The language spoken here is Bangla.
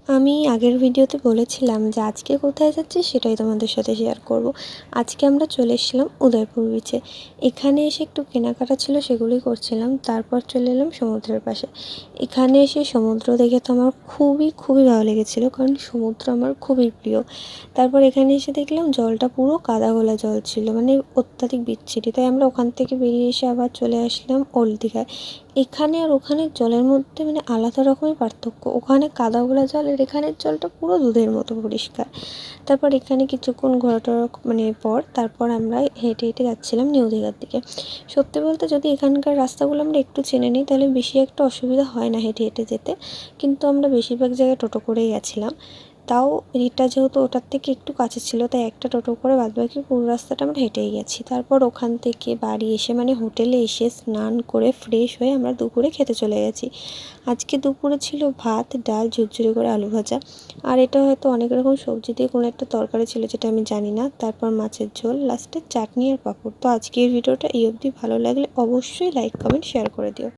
আমি আগের ভিডিওতে বলেছিলাম যে আজকে কোথায় যাচ্ছি সেটাই তোমাদের সাথে শেয়ার করব। আজকে আমরা চলে এসেছিলাম উদয়পুর বিচে। এখানে এসে একটু কেনাকাটা ছিল, সেগুলোই করছিলাম। তারপর চলে এলাম সমুদ্রের পাশে। এখানে এসে সমুদ্র দেখে তো আমার খুবই ভালো লেগেছিলো, কারণ সমুদ্র আমার খুবই প্রিয়। তারপর এখানে এসে দেখলাম জলটা পুরো কাদা গোলা জল ছিল, মানে অত্যাধিক বিচ্ছিরি। তাই আমরা ওখান থেকে বেরিয়ে এসে আবার চলে আসলাম ওল্ড দীঘায়। এখানে আর ওখানের জলের মধ্যে মানে আলাদা রকমের পার্থক্য। ওখানে কাদা গোলা জল আর এখানের জলটা পুরো দুধের মতো পরিষ্কার। তারপর এখানে কিছুক্ষণ ঘোরাটোরা পর তারপর আমরা হেঁটে হেঁটে যাচ্ছিলাম নিউ দীঘার দিকে। সত্যি বলতে যদি এখানকার রাস্তাগুলো আমরা একটু চিনে নিই তাহলে বেশি একটা অসুবিধা হয় না হেঁটে হেঁটে যেতে, কিন্তু আমরা বেশিরভাগ জায়গায় টোটো করেই গেছিলাম। তাও এটা যেহেতু ওটার থেকে একটু কাছে ছিল, তাই একটা টোটো করে বাদবাকি পুরো রাস্তাটা আমরা হেঁটেই গেছি। তারপর ওখান থেকে বাড়ি এসে মানে হোটেলে এসে স্নান করে ফ্রেশ হয়ে আমরা দুপুরে খেতে চলে গেছি। আজকে দুপুরে ছিল ভাত, ডাল, ঝুরঝুরে করে আলু ভাজা, আর এটা হয়তো অনেক রকম সবজি দিয়ে কোনো একটা তরকারি ছিল যেটা আমি জানি না। তারপর মাছের ঝোল, লাস্টে চাটনি আর পাঁপড়। তো আজকের ভিডিওটা এই অবধি। ভালো লাগলে অবশ্যই লাইক, কমেন্ট, শেয়ার করে দিও।